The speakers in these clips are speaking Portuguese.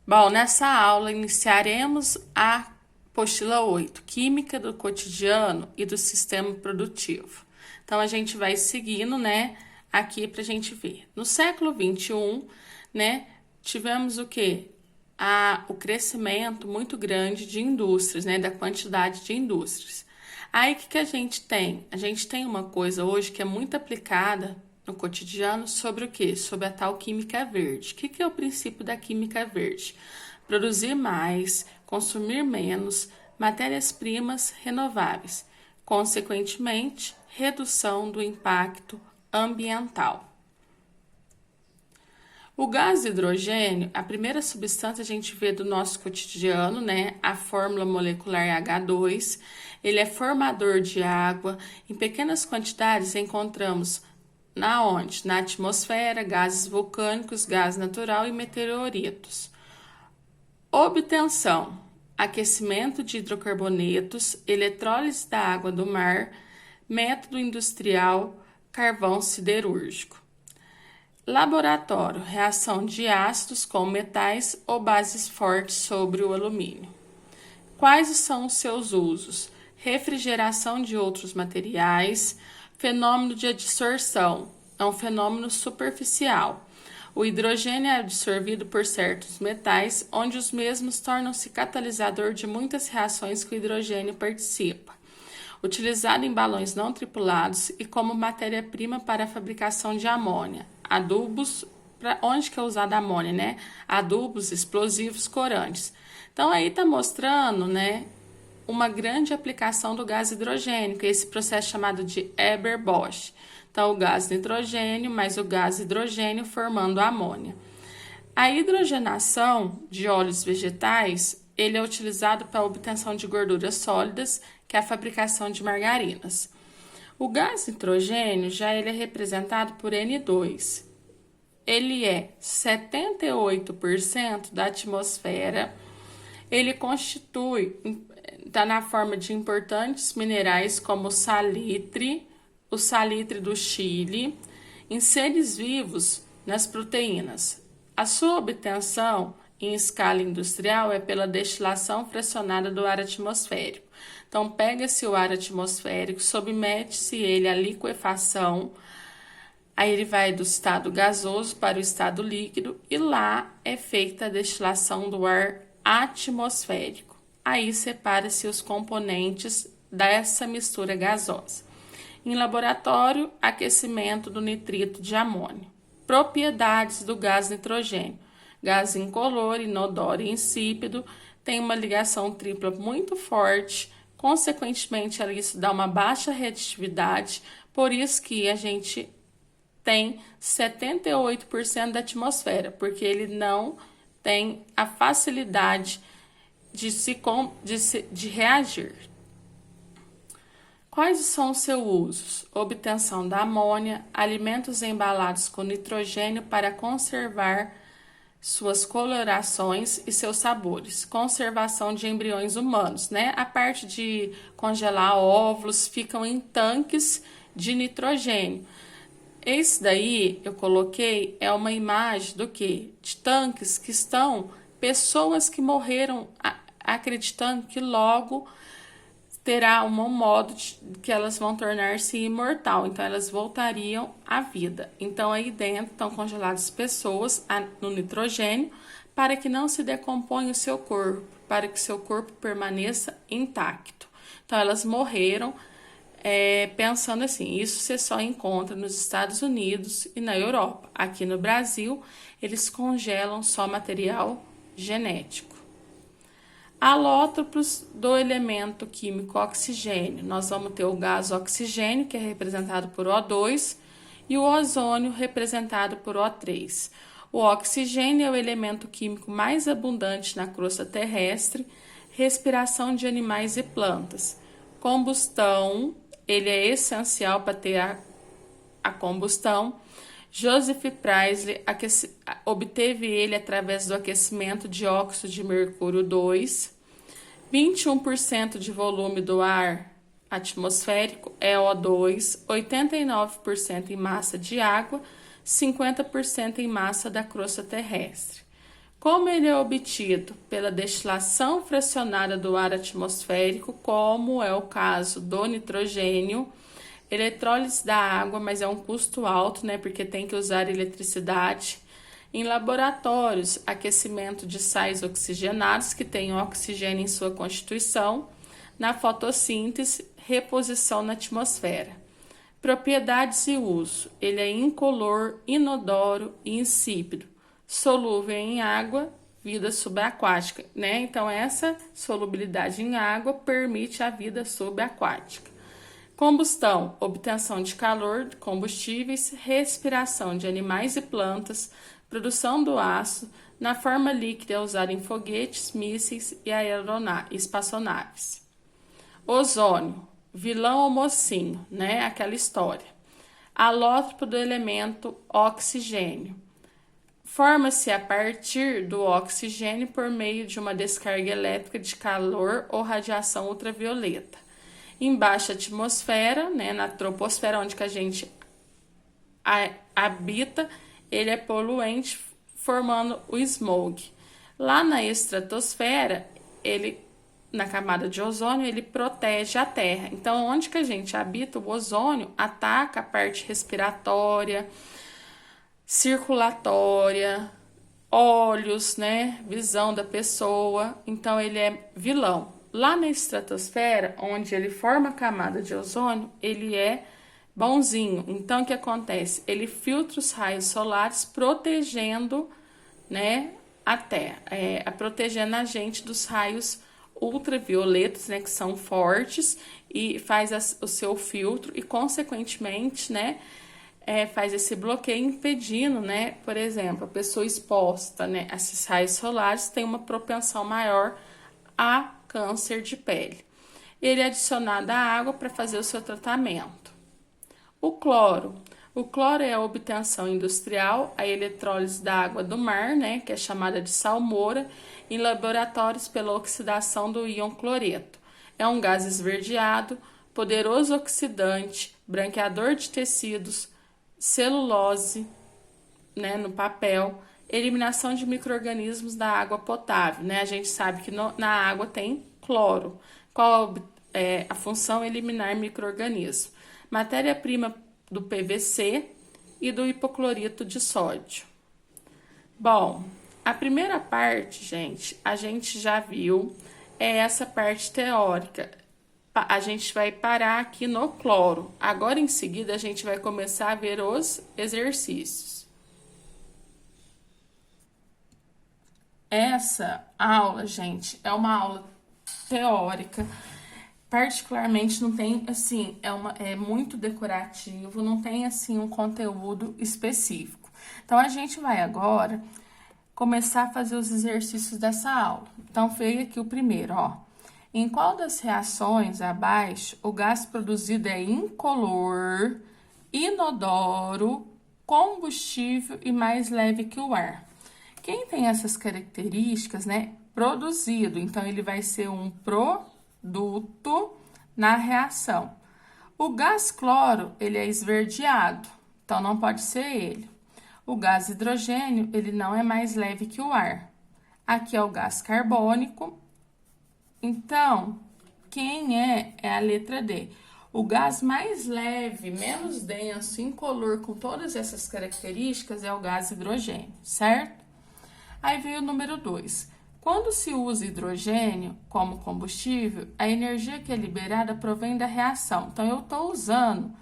Bom, nessa aula iniciaremos a apostila 8, Química do Cotidiano e do Sistema Produtivo. Então, a gente vai seguindo, aqui para a gente ver. No século XXI, tivemos o quê? O crescimento muito grande de indústrias, da quantidade de indústrias. Aí, o que a gente tem? A gente tem uma coisa hoje que é muito aplicada no cotidiano sobre o quê? Sobre a tal química verde. O que é o princípio da química verde? Produzir mais, consumir menos, matérias-primas renováveis. Consequentemente, redução do impacto ambiental. O gás hidrogênio, a primeira substância a gente vê do nosso cotidiano, a fórmula molecular é H2. Ele é formador de água. Em pequenas quantidades encontramos na atmosfera, gases vulcânicos, gás natural e meteoritos. Obtenção: aquecimento de hidrocarbonetos, eletrólise da água do mar, método industrial, carvão siderúrgico. Laboratório: reação de ácidos com metais ou bases fortes sobre o alumínio. Quais são os seus usos? Refrigeração de outros materiais. Fenômeno de adsorção: é um fenômeno superficial. O hidrogênio é absorvido por certos metais, onde os mesmos tornam-se catalisador de muitas reações que o hidrogênio participa. Utilizado em balões não tripulados e como matéria-prima para a fabricação de amônia. Adubos, onde que é usada a amônia, Adubos, explosivos, corantes. Então, aí está mostrando, uma grande aplicação do gás hidrogênio, que é esse processo chamado de Haber-Bosch. Então, o gás nitrogênio mais o gás hidrogênio formando a amônia. A hidrogenação de óleos vegetais, ele é utilizado para a obtenção de gorduras sólidas, que é a fabricação de margarinas. O gás nitrogênio ele é representado por N2. Ele é 78% da atmosfera. Ele está na forma de importantes minerais como o salitre do Chile, em seres vivos, nas proteínas. A sua obtenção em escala industrial é pela destilação fracionada do ar atmosférico. Então, pega-se o ar atmosférico, submete-se ele à liquefação, aí ele vai do estado gasoso para o estado líquido e lá é feita a destilação do ar atmosférico. Aí separa-se os componentes dessa mistura gasosa. Em laboratório, aquecimento do nitrito de amônio. Propriedades do gás nitrogênio. Gás incolor, inodoro e insípido, tem uma ligação tripla muito forte, consequentemente isso dá uma baixa reatividade, por isso que a gente tem 78% da atmosfera, porque ele não tem a facilidade de reagir. Quais são os seus usos? Obtenção da amônia, alimentos embalados com nitrogênio para conservar suas colorações e seus sabores. Conservação de embriões humanos, A parte de congelar óvulos ficam em tanques de nitrogênio. Esse daí eu coloquei é uma imagem do quê? De tanques que estão pessoas que morreram acreditando que logo terá um modo que elas vão tornar-se imortal, então elas voltariam à vida. Então aí dentro estão congeladas pessoas no nitrogênio para que não se decomponha o seu corpo, para que seu corpo permaneça intacto. Então elas morreram pensando assim, isso você só encontra nos Estados Unidos e na Europa. Aqui no Brasil, eles congelam só material genético. Alótropos do elemento químico oxigênio. Nós vamos ter o gás oxigênio, que é representado por O2, e o ozônio, representado por O3. O oxigênio é o elemento químico mais abundante na crosta terrestre. Respiração de animais e plantas. Combustão, ele é essencial para ter a combustão. Joseph Priestley obteve ele através do aquecimento de óxido de mercúrio 2. 21% de volume do ar atmosférico é O2, 89% em massa de água, 50% em massa da crosta terrestre. Como ele é obtido? Pela destilação fracionária do ar atmosférico, como é o caso do nitrogênio, eletrólise da água, mas é um custo alto, né, porque tem que usar eletricidade. Em laboratórios, aquecimento de sais oxigenados que têm oxigênio em sua constituição. Na fotossíntese, reposição na atmosfera. Propriedades e uso. Ele é incolor, inodoro e insípido. Solúvel em água, vida subaquática, né? Então, essa solubilidade em água permite a vida subaquática. Combustão, obtenção de calor, de combustíveis, respiração de animais e plantas, produção do aço, na forma líquida é usado em foguetes, mísseis e espaçonaves. Ozônio, vilão ou mocinho, né? Aquela história. Alótropo do elemento oxigênio. Forma-se a partir do oxigênio por meio de uma descarga elétrica de calor ou radiação ultravioleta. Em baixa atmosfera, né, na troposfera, onde que a gente habita, ele é poluente, formando o smog. Lá na estratosfera, na camada de ozônio, ele protege a Terra. Então, onde que a gente habita, o ozônio ataca a parte respiratória, circulatória, olhos, né, visão da pessoa. Então, ele é vilão. Lá na estratosfera, onde ele forma a camada de ozônio, ele é bonzinho. Então, o que acontece? Ele filtra os raios solares, protegendo, né, a Terra, protegendo a gente dos raios ultravioletas, né, que são fortes, e faz o seu filtro e, consequentemente, né, faz esse bloqueio impedindo, né, por exemplo, a pessoa exposta, né, a esses raios solares tem uma propensão maior a câncer de pele. Ele é adicionado à água para fazer o seu tratamento. O cloro. O cloro é a obtenção industrial, a eletrólise da água do mar, né, que é chamada de salmoura, em laboratórios pela oxidação do íon cloreto. É um gás esverdeado, poderoso oxidante, branqueador de tecidos, celulose, né, no papel, eliminação de micro-organismos da água potável, né? A gente sabe que na água tem cloro. Qual é a função? Eliminar micro-organismos. Matéria-prima do PVC e do hipoclorito de sódio. Bom, a primeira parte, gente, a gente já viu, é essa parte teórica. A gente vai parar aqui no cloro. Agora, em seguida, a gente vai começar a ver os exercícios. Essa aula, gente, é uma aula teórica, particularmente não tem, assim, é muito decorativo, não tem, assim, um conteúdo específico. Então, a gente vai agora começar a fazer os exercícios dessa aula. Então, veio aqui o primeiro, ó. Em qual das reações abaixo o gás produzido é incolor, inodoro, combustível e mais leve que o ar? Quem tem essas características, né? Produzido, então ele vai ser um produto na reação. O gás cloro, ele é esverdeado, então não pode ser ele. O gás hidrogênio, ele não é mais leve que o ar. Aqui é o gás carbônico. Então, quem é a letra D. O gás mais leve, menos denso, incolor, com todas essas características, é o gás hidrogênio, certo? Aí veio o número 2. Quando se usa hidrogênio como combustível, a energia que é liberada provém da reação. Então, eu estou usando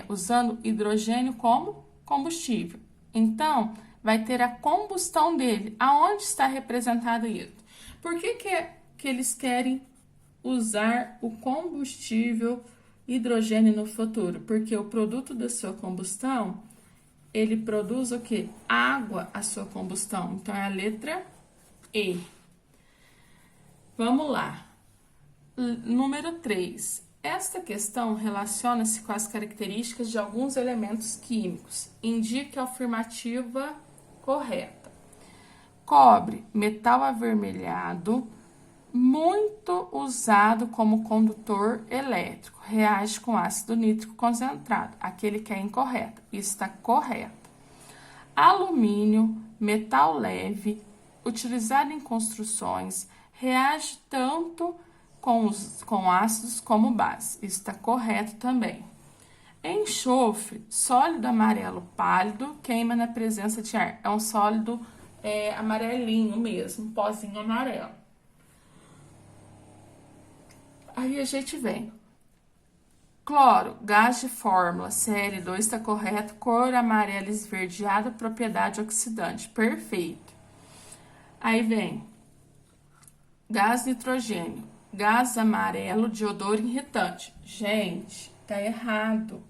usando hidrogênio como combustível. Então, vai ter a combustão dele. Aonde está representado isso? Por que eles querem usar o combustível hidrogênio no futuro? Porque o produto da sua combustão, ele produz o quê? Água, a sua combustão. Então, é a letra E. Vamos lá. Número 3. Esta questão relaciona-se com as características de alguns elementos químicos. Indique a afirmativa correta. Cobre, metal avermelhado, muito usado como condutor elétrico, reage com ácido nítrico concentrado. Aquele que é incorreto. Isso está correto. Alumínio, metal leve, utilizado em construções, reage tanto com ácidos como base. Isso está correto também. Enxofre, sólido amarelo pálido, queima na presença de ar. É um sólido amarelinho mesmo, pozinho amarelo. Aí a gente vem. Cloro, gás de fórmula, Cl2 está correto, cor amarela esverdeada, propriedade oxidante, perfeito. Aí vem gás nitrogênio, gás amarelo de odor irritante. Gente, tá errado.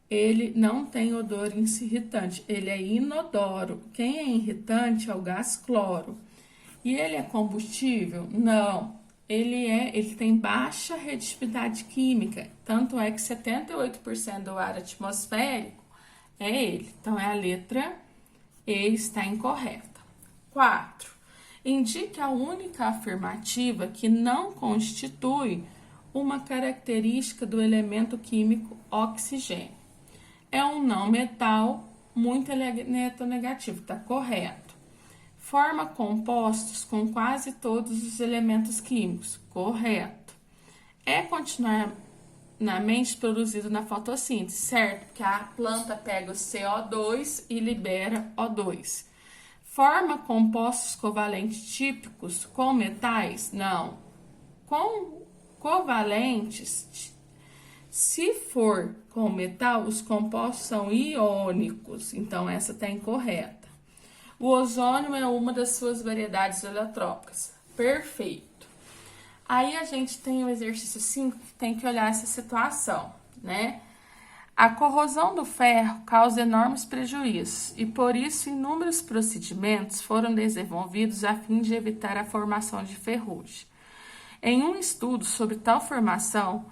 Ele não tem odor irritante, ele é inodoro. Quem é irritante é o gás cloro. E ele é combustível? Não. Ele tem baixa reatividade química, tanto é que 78% do ar atmosférico é ele. Então, é a letra E, está incorreta. 4. Indique a única afirmativa que não constitui uma característica do elemento químico oxigênio. É um não metal muito eletronegativo, está correto. Forma compostos com quase todos os elementos químicos, correto. É continuamente produzido na fotossíntese, certo? Porque a planta pega o CO2 e libera O2. Forma compostos covalentes típicos com metais? Não. Com covalentes, se for com metal, os compostos são iônicos, então essa está incorreta. O ozônio é uma das suas variedades helotrópicas. Perfeito. Aí a gente tem o exercício 5 que tem que olhar essa situação, né? A corrosão do ferro causa enormes prejuízos e por isso inúmeros procedimentos foram desenvolvidos a fim de evitar a formação de ferrugem. Em um estudo sobre tal formação,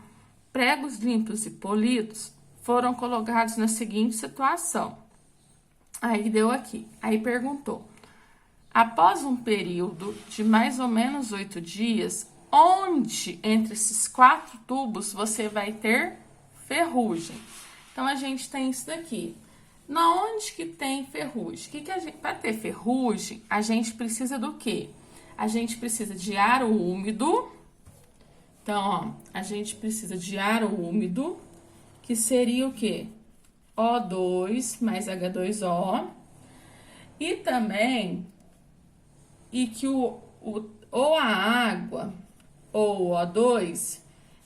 pregos limpos e polidos foram colocados na seguinte situação. Aí deu aqui. Aí perguntou. Após um período de mais ou menos 8 dias, onde entre esses 4 tubos você vai ter ferrugem? Então, a gente tem isso daqui. Na onde que tem ferrugem? Para ter ferrugem, a gente precisa do quê? A gente precisa de ar úmido. Então, ó, a gente precisa de ar úmido, que seria o quê? O2 mais H2O, e também que ou a água ou o O2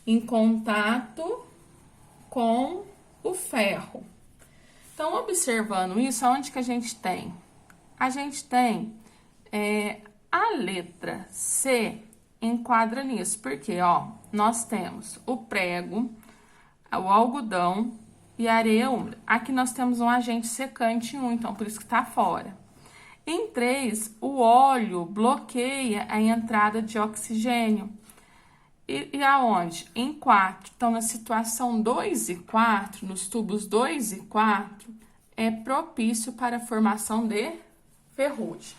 em contato com o ferro. Então, observando isso, onde que a gente tem? A gente tem a letra C enquadra nisso, porque ó, nós temos o prego, o algodão e a areia úmida. Aqui nós temos um agente secante em 1, então por isso que tá fora. Em 3, o óleo bloqueia a entrada de oxigênio. E aonde? Em 4. Então, na situação 2 e 4, nos tubos 2 e 4, é propício para a formação de ferrugem.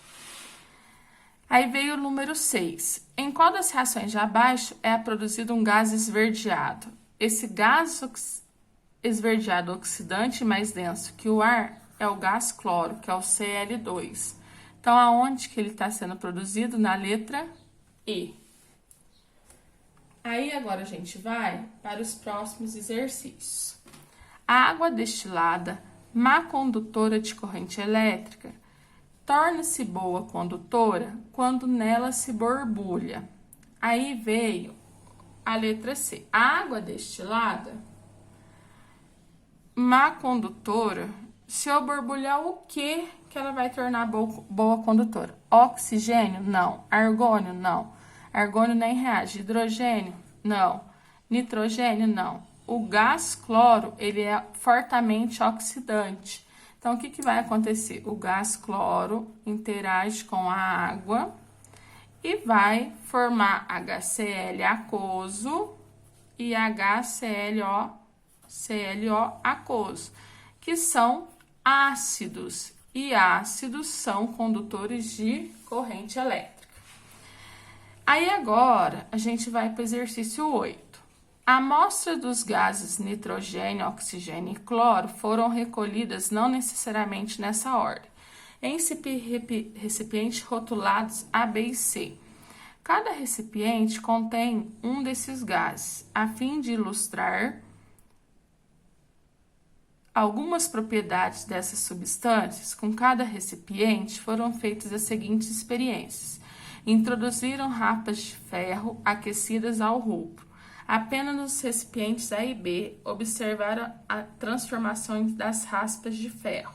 Aí veio o número 6. Em qual das reações de abaixo é produzido um gás esverdeado? Esse gás esverdeado oxidante mais denso que o ar é o gás cloro, que é o Cl2. Então, aonde que ele está sendo produzido? Na letra E. Aí, agora a gente vai para os próximos exercícios. A água destilada, má condutora de corrente elétrica, torna-se boa condutora quando nela se borbulha. Aí veio a letra C. A água destilada, má condutora, se eu borbulhar o que ela vai tornar boa condutora? Oxigênio? Não. Argônio? Não. Argônio nem reage. Hidrogênio? Não. Nitrogênio? Não. O gás cloro, ele é fortemente oxidante. Então, o que vai acontecer? O gás cloro interage com a água e vai formar HCl aquoso e HClO aquoso, que são ácidos, e ácidos são condutores de corrente elétrica. Aí agora a gente vai para o exercício 8. A amostra dos gases nitrogênio, oxigênio e cloro foram recolhidas não necessariamente nessa ordem. em recipientes rotulados A, B e C. Cada recipiente contém um desses gases, a fim de ilustrar algumas propriedades dessas substâncias. Com cada recipiente foram feitas as seguintes experiências. Introduziram raspas de ferro aquecidas ao rubro. Apenas nos recipientes A e B observaram a transformação das raspas de ferro.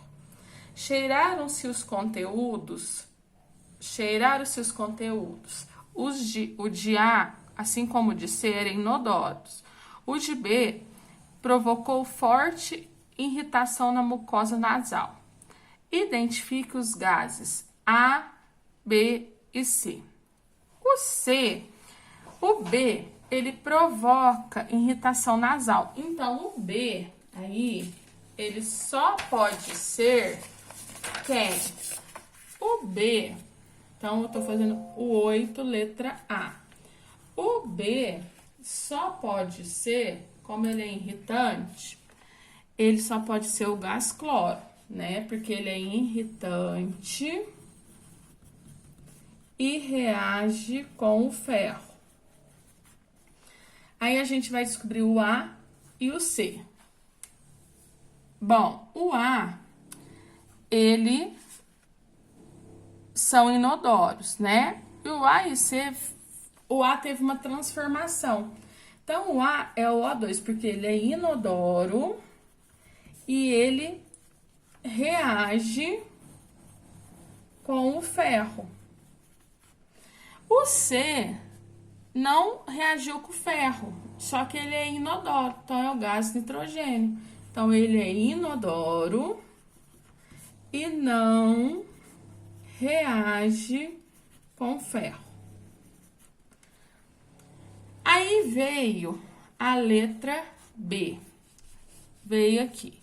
Cheiraram-se os conteúdos. O de A, assim como o de C, eram inodoros. O de B provocou forte irritação na mucosa nasal. Identifique os gases A, B e C. O B, ele provoca irritação nasal. Então, o B, aí, ele só pode ser quem? O B, então, eu tô fazendo o 8, letra A. O B só pode ser, como ele é irritante, ele só pode ser o gás cloro, né? Porque ele é irritante e reage com o ferro. Aí a gente vai descobrir o A e o C. Bom, o A, ele são inodoros, né? E o A e C, o A teve uma transformação. Então, o A é o O2, porque ele é inodoro e ele reage com o ferro. O C não reagiu com o ferro, só que ele é inodoro, então é o gás nitrogênio. Então, ele é inodoro e não reage com ferro. Aí veio a letra B. Veio aqui.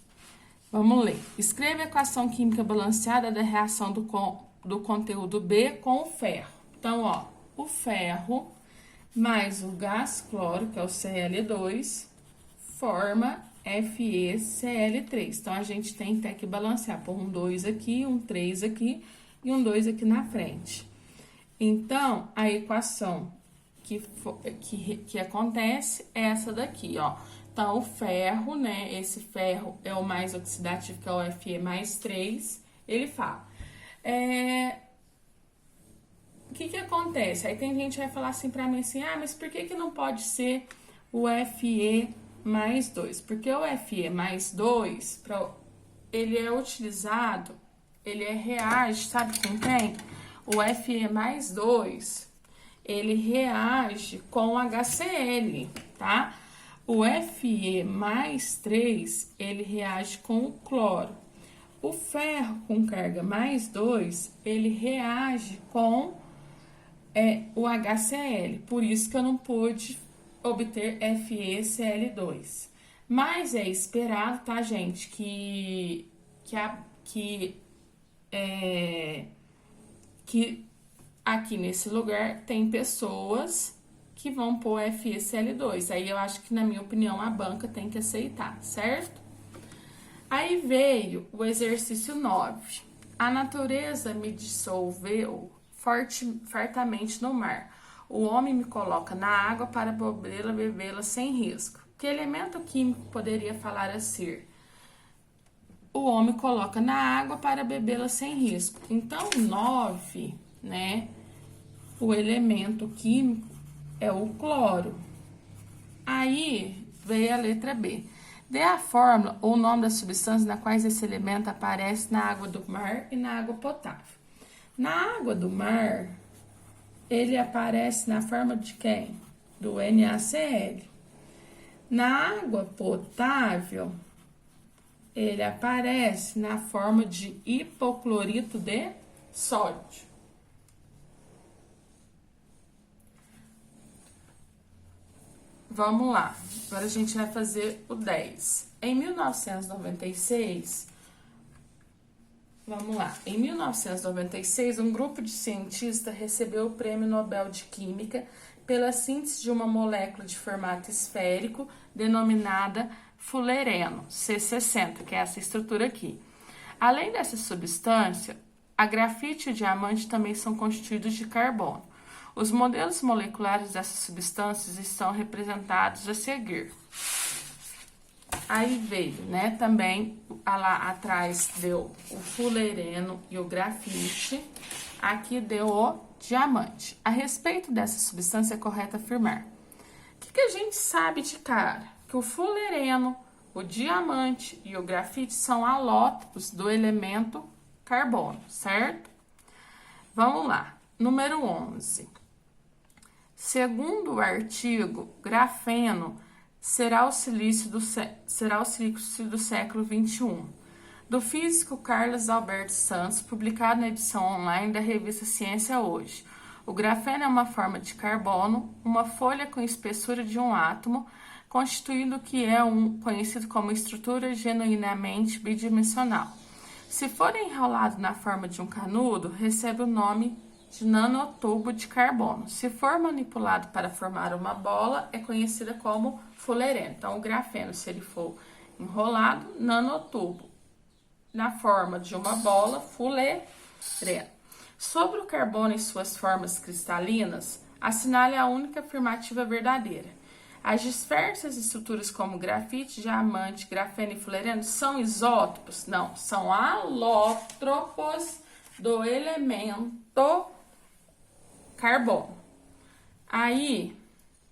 Vamos ler. Escreva a equação química balanceada da reação do conteúdo B com o ferro. Então, ó, o ferro mais o gás cloro, que é o Cl2, forma FeCl3. Então, a gente tem que ter que balancear, pôr um 2 aqui, um 3 aqui e um 2 aqui na frente. Então, a equação que acontece é essa daqui, ó. Então, o ferro, né, esse ferro é o mais oxidativo, que é o Fe mais 3, ele fala. O que acontece? Aí tem gente que vai falar assim pra mim assim, mas por que não pode ser o Fe mais 2? Porque o Fe mais 2, ele é utilizado, ele reage, sabe com quem? O Fe mais 2, ele reage com o HCl, tá? O Fe mais 3, ele reage com o cloro. O ferro com carga mais 2, ele reage com o HCl. Por isso que eu não pude obter FeCl2. Mas é esperado, tá, gente, que aqui nesse lugar tem pessoas que vão pôr FeCl2. Aí eu acho que, na minha opinião, a banca tem que aceitar, certo? Aí veio o exercício 9. A natureza me dissolveu fartamente no mar. O homem me coloca na água para bebê-la sem risco. Que elemento químico poderia falar assim? O homem coloca na água para bebê-la sem risco. Então, 9, né? O elemento químico é o cloro. Aí veio a letra B. Dê a fórmula ou o nome das substâncias na quais esse elemento aparece na água do mar e na água potável. Na água do mar, ele aparece na forma de quem? Do NaCl. Na água potável, ele aparece na forma de hipoclorito de sódio. Vamos lá, agora a gente vai fazer o 10. Em 1996, vamos lá. Em 1996, um grupo de cientistas recebeu o Prêmio Nobel de Química pela síntese de uma molécula de formato esférico denominada fulereno, C60, que é essa estrutura aqui. Além dessa substância, A grafite e o diamante também são constituídos de carbono. Os modelos moleculares dessas substâncias estão representados a seguir. Aí veio, né, também, lá atrás deu o fulereno e o grafite, aqui deu o diamante. A respeito dessa substância é correto afirmar. O que a gente sabe de cara? Que o fulereno, o diamante e o grafite são alótopos do elemento carbono, certo? Vamos lá, número 11. Segundo o artigo, grafeno será o silício do século XXI, do físico Carlos Alberto Santos, publicado na edição online da revista Ciência Hoje. O grafeno é uma forma de carbono, uma folha com espessura de um átomo, constituindo o que é conhecido como estrutura genuinamente bidimensional. Se for enrolado na forma de um canudo, recebe o nome de nanotubo de carbono. Se for manipulado para formar uma bola, é conhecida como fulereno. Então, o grafeno, se ele for enrolado, nanotubo. Na forma de uma bola, fulereno. Sobre o carbono e suas formas cristalinas, assinale a única afirmativa verdadeira. As diversas estruturas como grafite, diamante, grafeno e fulereno são isótopos? Não, são alótropos do elemento carbono. Aí,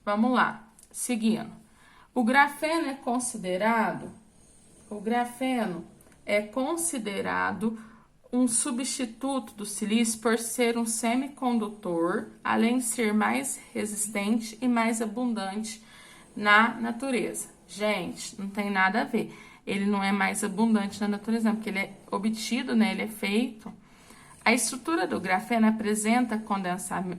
vamos lá, seguindo. O grafeno é considerado um substituto do silício por ser um semicondutor, além de ser mais resistente e mais abundante na natureza. Gente, não tem nada a ver. Ele não é mais abundante na natureza, não, porque ele é obtido, né? Ele é feito. A estrutura do grafeno apresenta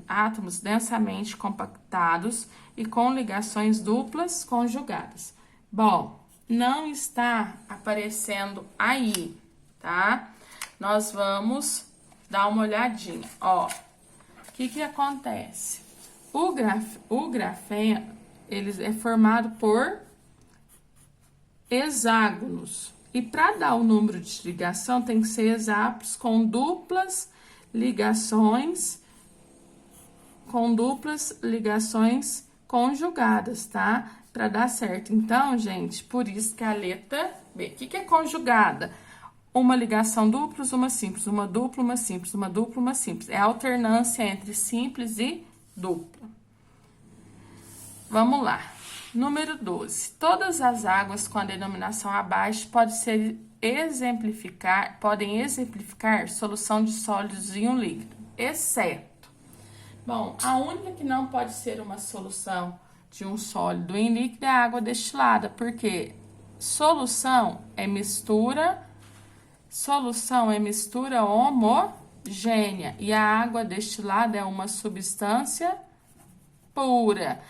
átomos densamente compactados e com ligações duplas conjugadas. Bom, não está aparecendo aí, tá? Nós vamos dar uma olhadinha, ó. O que acontece? O grafeno, ele é formado por hexágonos. E para dar o número de ligação, tem que ser hexápodos com duplas ligações conjugadas, tá? Para dar certo. Então, gente, por isso que a letra B. O que é conjugada? Uma ligação dupla, uma simples, uma dupla, uma simples, uma dupla, uma simples. É a alternância entre simples e dupla. Vamos lá. Número 12. Todas as águas com a denominação abaixo podem exemplificar solução de sólidos em um líquido, exceto. Bom, a única que não pode ser uma solução de um sólido em líquido é a água destilada, porque solução é mistura homogênea e a água destilada é uma substância pura.